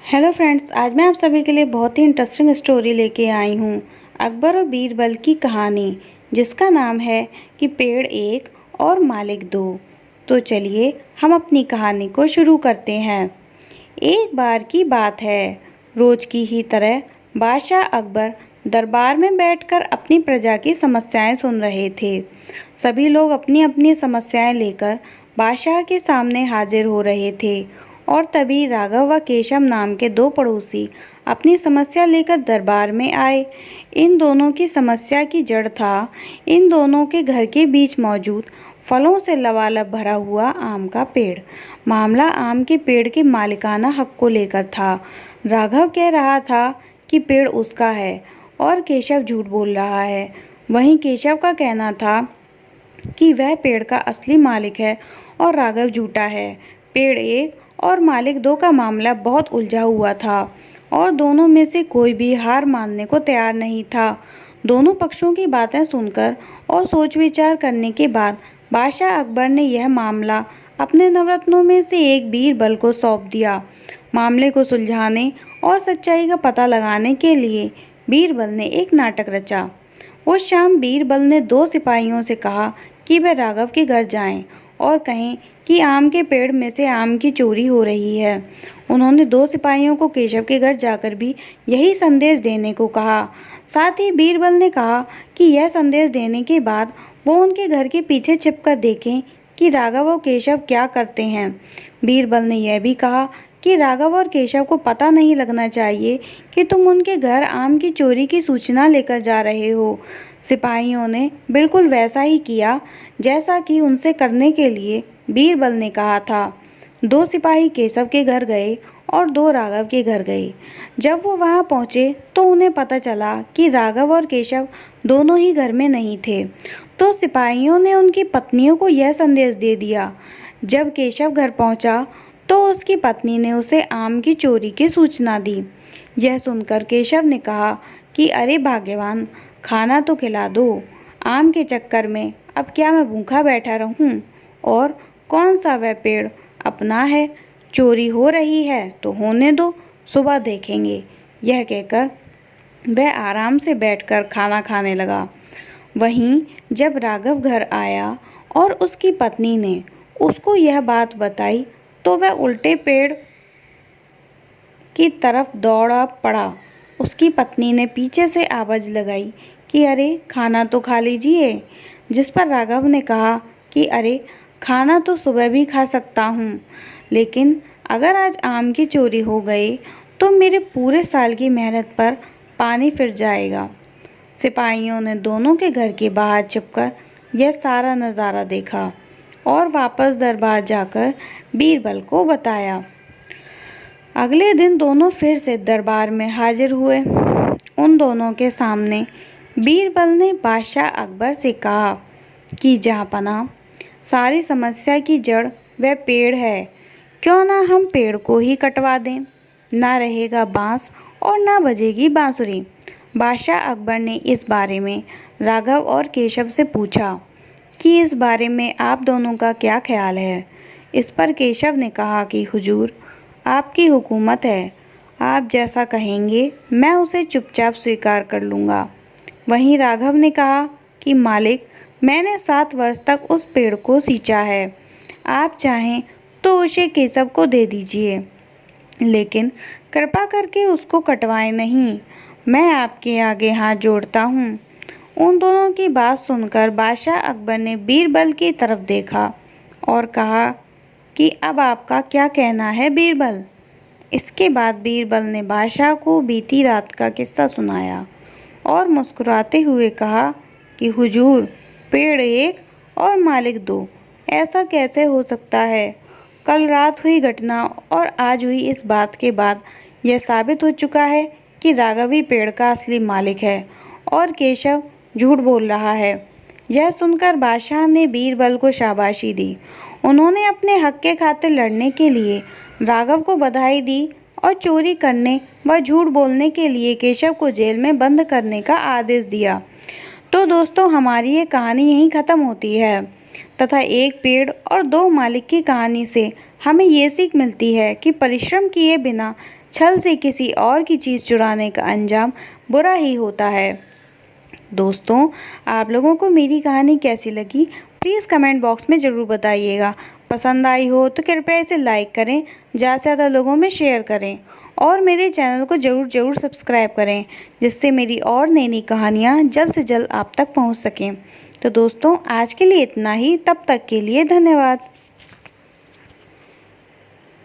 Hello friends, आज मैं आप सभी के लिए बहुत ही इंटरेस्टिंग स्टोरी लेके आई हूँ। अकबर और बीरबल की कहानी, जिसका नाम है कि पेड़ एक और मालिक दो। तो चलिए हम अपनी कहानी को शुरू करते हैं। एक बार की बात है, रोज की ही तरह बादशाह अकबर दरबार में बैठकर अपनी प्रजा की समस्याएं सुन रहे थे। सभी लोग अपनी अपनी समस्याएं लेकर बादशाह के सामने हाजिर हो रहे थे और तभी राघव व केशव नाम के दो पड़ोसी अपनी समस्या लेकर दरबार में आए। इन दोनों की समस्या की जड़ था इन दोनों के घर के बीच मौजूद फलों से लबालब भरा हुआ आम का पेड़। मामला आम के पेड़ के मालिकाना हक को लेकर था। राघव कह रहा था कि पेड़ उसका है और केशव झूठ बोल रहा है। वहीं केशव का कहना था कि वह पेड़ का असली मालिक है और राघव झूठा है। पेड़ एक और मालिक दो का मामला बहुत उलझा हुआ था और दोनों में से कोई भी हार मानने को तैयार नहीं था। दोनों पक्षों की बातें सुनकर और सोच विचार करने के बाद बादशाह अकबर ने यह मामला अपने नवरत्नों में से एक बीरबल को सौंप दिया। मामले को सुलझाने और सच्चाई का पता लगाने के लिए बीरबल ने एक नाटक रचा। उस शाम बीरबल ने दो सिपाहियों से कहा कि वे राघव के घर जाएं और कहें कि आम के पेड़ में से आम की चोरी हो रही है। उन्होंने दो सिपाहियों को केशव के घर जाकर भी यही संदेश देने को कहा। साथ ही बीरबल ने कहा कि यह संदेश देने के बाद वो उनके घर के पीछे छिपकर देखें कि राघव और केशव क्या करते हैं। बीरबल ने यह भी कहा कि राघव और केशव को पता नहीं लगना चाहिए कि तुम उनके घर आम की चोरी की सूचना लेकर जा रहे हो। सिपाहियों ने बिल्कुल वैसा ही किया जैसा कि उनसे करने के लिए बीरबल ने कहा था। दो सिपाही केशव के घर गए और दो राघव के घर गए। जब वो वहां पहुंचे तो उन्हें पता चला कि राघव और केशव दोनों ही घर में नहीं थे। तो सिपाहियों ने उनकी पत्नियों को यह संदेश दे दिया। जब केशव घर पहुंचा तो उसकी पत्नी ने उसे आम की चोरी की सूचना दी। यह सुनकर केशव ने कहा कि अरे भाग्यवान, खाना तो खिला दो। आम के चक्कर में अब क्या मैं भूखा बैठा रहूं? और कौन सा वह पेड़ अपना है? चोरी हो रही है तो होने दो, सुबह देखेंगे। यह कहकर वह आराम से बैठकर खाना खाने लगा। वहीं जब राघव घर आया और उसकी पत्नी ने उसको यह बात बताई तो वह उल्टे पेड़ की तरफ दौड़ा पड़ा। उसकी पत्नी ने पीछे से आवाज़ लगाई कि अरे खाना तो खा लीजिए। जिस पर राघव ने कहा कि अरे खाना तो सुबह भी खा सकता हूँ, लेकिन अगर आज आम की चोरी हो गई तो मेरे पूरे साल की मेहनत पर पानी फिर जाएगा। सिपाहियों ने दोनों के घर के बाहर छिपकर यह सारा नज़ारा देखा और वापस दरबार जाकर बीरबल को बताया। अगले दिन दोनों फिर से दरबार में हाजिर हुए। उन दोनों के सामने बीरबल ने बादशाह अकबर से कहा कि जहाँपनाह, सारी समस्या की जड़ वह पेड़ है। क्यों ना हम पेड़ को ही कटवा दें? ना रहेगा बांस और ना बजेगी बांसुरी। बादशाह अकबर ने इस बारे में राघव और केशव से पूछा कि इस बारे में आप दोनों का क्या ख्याल है। इस पर केशव ने कहा कि हुजूर, आपकी हुकूमत है, आप जैसा कहेंगे मैं उसे चुपचाप स्वीकार कर लूँगा। वहीं राघव ने कहा कि मालिक, मैंने 7 वर्ष तक उस पेड़ को सींचा है। आप चाहें तो उसे केशव को दे दीजिए, लेकिन कृपा करके उसको कटवाएं नहीं। मैं आपके आगे हाथ जोड़ता हूँ। उन दोनों की बात सुनकर बादशाह अकबर ने बीरबल की तरफ देखा और कहा कि अब आपका क्या कहना है बीरबल? इसके बाद बीरबल ने बादशाह को बीती रात का किस्सा सुनाया और मुस्कुराते हुए कहा कि हुजूर, पेड़ एक और मालिक दो, ऐसा कैसे हो सकता है? कल रात हुई घटना और आज हुई इस बात के बाद यह साबित हो चुका है कि राघव ही पेड़ का असली मालिक है और केशव झूठ बोल रहा है। यह सुनकर बादशाह ने बीरबल को शाबाशी दी। उन्होंने अपने हक के खातिर लड़ने के लिए राघव को बधाई दी और चोरी करने व झूठ बोलने के लिए केशव को जेल में बंद करने का आदेश दिया। तो दोस्तों, हमारी ये कहानी यहीं ख़त्म होती है तथा एक पेड़ और दो मालिक की कहानी से हमें ये सीख मिलती है कि परिश्रम किए बिना छल से किसी और की चीज़ चुराने का अंजाम बुरा ही होता है। दोस्तों, आप लोगों को मेरी कहानी कैसी लगी प्लीज़ कमेंट बॉक्स में ज़रूर बताइएगा। पसंद आई हो तो कृपया इसे लाइक करें, ज़्यादा से ज़्यादा लोगों में शेयर करें और मेरे चैनल को ज़रूर सब्सक्राइब करें, जिससे मेरी और नई नई कहानियाँ जल्द से जल्द आप तक पहुँच सकें। तो दोस्तों, आज के लिए इतना ही, तब तक के लिए धन्यवाद।